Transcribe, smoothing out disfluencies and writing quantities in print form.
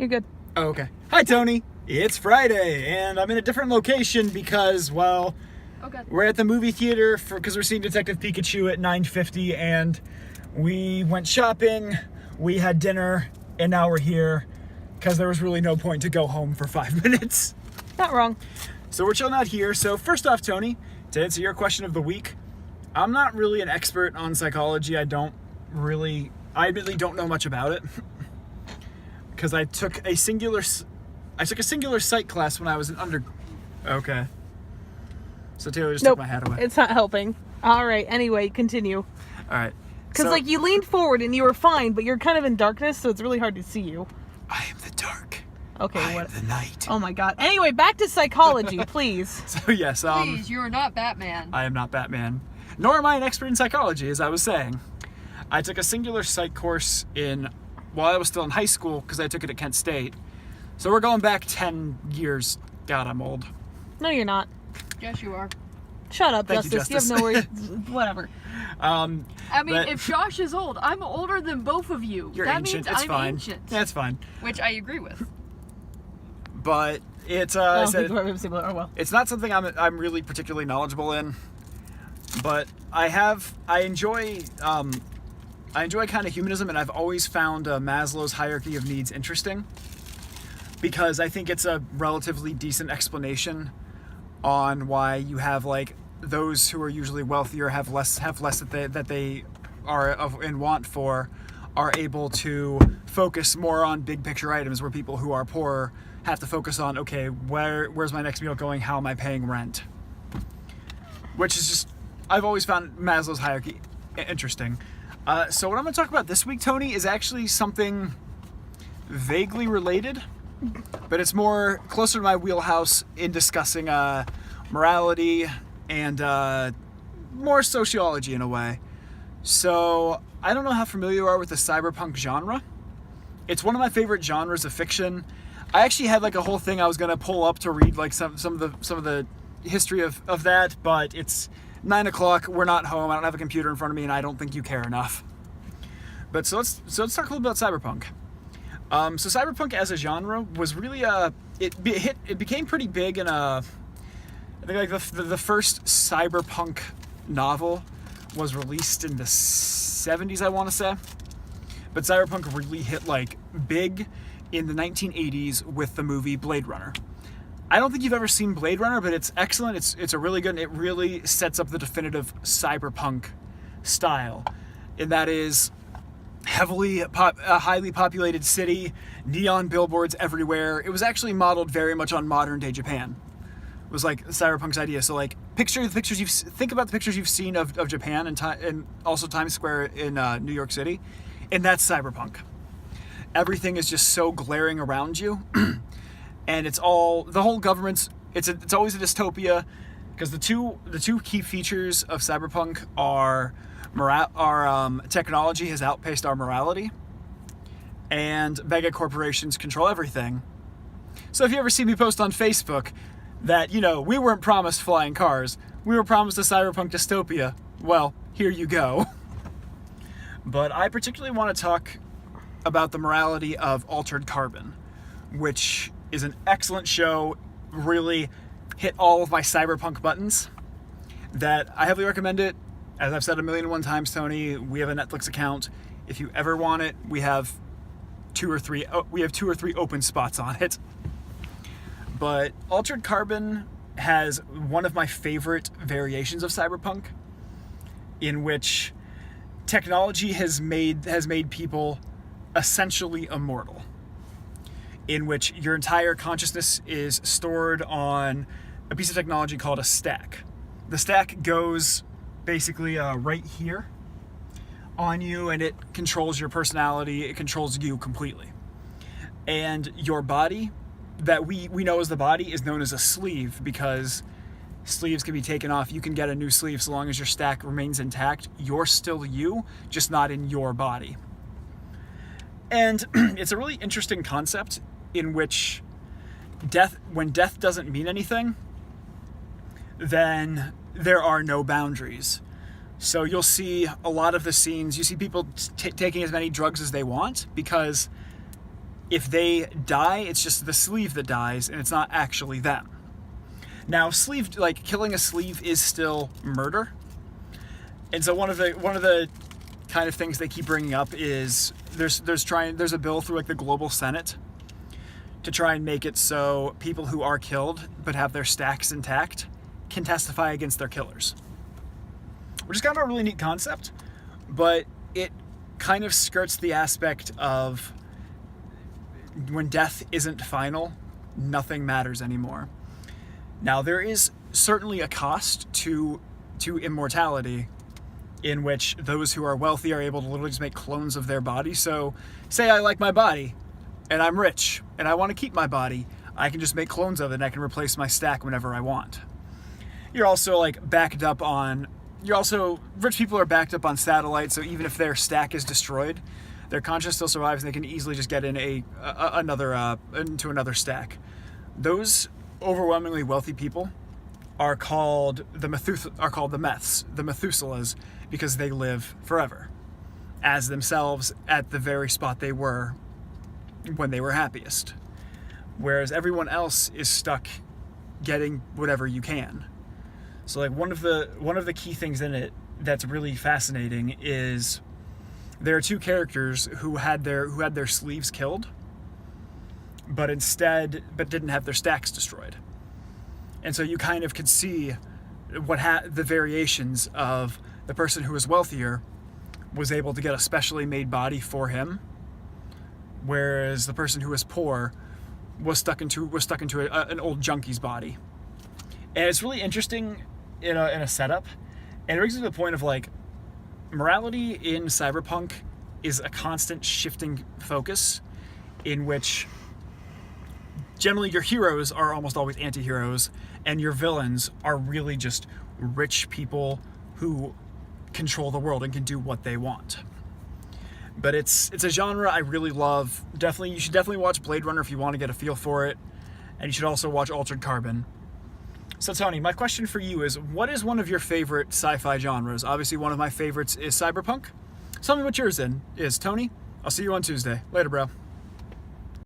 You're good. Oh, okay. Hi, Tony. It's Friday, and I'm in a different location because, well, we're at the movie theater because we're seeing Detective Pikachu at 9:50, and we went shopping, we had dinner, and now we're here because there was really no point to go home for 5 minutes. Not wrong. So we're chilling out here. So first off, Tony, to answer your question of the week, I'm not really an expert on psychology. I admittedly don't know much about it. Because I took a singular psych class when I was Okay. So Taylor just took my hat away. It's not helping. All right. Anyway, continue. All right. Because you leaned forward and you were fine, but you're kind of in darkness, so it's really hard to see you. I am the dark. Okay. I am the night. Oh my God. Anyway, back to psychology, please. So yes. Please, you are not Batman. I am not Batman. Nor am I an expert in psychology, as I was saying. I took a singular psych course while I was still in high school, because I took it at Kent State. So we're going back 10 years. God, I'm old. No, you're not. Yes, you are. Shut up, Thank Justice. you, Justice. have no worries. Whatever. I mean, if Josh is old, I'm older than both of you. You're that ancient. means It's I'm fine. ancient. That's fine. Which I agree with. But it's it's not something I'm really particularly knowledgeable in. But I enjoy kind of humanism, and I've always found Maslow's hierarchy of needs interesting, because I think it's a relatively decent explanation on why you have like those who are usually wealthier have less that they are in want for, are able to focus more on big picture items, where people who are poorer have to focus on, okay, where's my next meal going? How am I paying rent? Which is just, I've always found Maslow's hierarchy interesting. So what I'm going to talk about this week, Tony, is actually something vaguely related, but it's more closer to my wheelhouse in discussing morality and more sociology in a way. So I don't know how familiar you are with the cyberpunk genre. It's one of my favorite genres of fiction. I actually had like a whole thing I was going to pull up to read like some of the history of that, but it's 9 o'clock, we're not home, I don't have a computer in front of me, and I don't think you care enough. But so let's talk a little about cyberpunk. So cyberpunk as a genre was really it became pretty big in I think like the first cyberpunk novel was released in the 70s, I want to say. But cyberpunk really hit like big in the 1980s with the movie Blade Runner. I don't think you've ever seen Blade Runner, but it's excellent. It's a really good, and it really sets up the definitive cyberpunk style. And that is a highly populated city, neon billboards everywhere. It was actually modeled very much on modern day Japan. It was like Cyberpunk's idea. So like think about the pictures you've seen of Japan and also Times Square in New York City. And that's cyberpunk. Everything is just so glaring around you. And the whole government's, it's always a dystopia, because the two key features of cyberpunk are technology has outpaced our morality, and mega corporations control everything. So if you ever see me post on Facebook that, we weren't promised flying cars, we were promised a cyberpunk dystopia, well, here you go. But I particularly want to talk about the morality of Altered Carbon, which is an excellent show, really hit all of my cyberpunk buttons, that I heavily recommend it. As I've said 1,000,001 times, Tony, we have a Netflix account. If you ever want it, we have two or three open spots on it. But Altered Carbon has one of my favorite variations of cyberpunk, in which technology has made people essentially immortal, in which your entire consciousness is stored on a piece of technology called a stack. The stack goes basically right here on you, and it controls your personality, it controls you completely. And your body, that we know as the body, is known as a sleeve, because sleeves can be taken off. You can get a new sleeve so long as your stack remains intact. You're still you, just not in your body. And it's a really interesting concept in which when death doesn't mean anything, then there are no boundaries. So you'll see a lot of the scenes, you see people taking as many drugs as they want, because if they die, it's just the sleeve that dies, and it's not actually them. Now, killing a sleeve is still murder, and so one of the kind of things they keep bringing up is there's a bill through like the global Senate to try and make it so people who are killed but have their stacks intact can testify against their killers, which is kind of a really neat concept, but it kind of skirts the aspect of when death isn't final, nothing matters anymore. Now, there is certainly a cost to immortality, in which those who are wealthy are able to literally just make clones of their body. So, say I like my body, and I'm rich, and I want to keep my body, I can just make clones of it, and I can replace my stack whenever I want. You're also rich people are backed up on satellite, so even if their stack is destroyed, their conscience still survives, and they can easily just get in into another stack. Those overwhelmingly wealthy people are called the Meths, the Methuselahs, because they live forever, as themselves at the very spot they were when they were happiest. Whereas everyone else is stuck getting whatever you can. So like one of the key things in it that's really fascinating is there are two characters who had their sleeves killed, but didn't have their stacks destroyed. And so you kind of could see the variations of the person who was wealthier was able to get a specially made body for him, whereas the person who was poor was stuck into an old junkie's body. And it's really interesting in a setup, and it brings me to the point of like morality in Cyberpunk is a constant shifting focus, in which generally your heroes are almost always anti-heroes, and your villains are really just rich people who control the world and can do what they want. But it's a genre I really love. You should definitely watch Blade Runner if you want to get a feel for it, and you should also watch Altered Carbon. So Tony, my question for you is, what is one of your favorite sci-fi genres? Obviously one of my favorites is Cyberpunk. Tell me what yours is, Tony. I'll see you on Tuesday. Later, bro.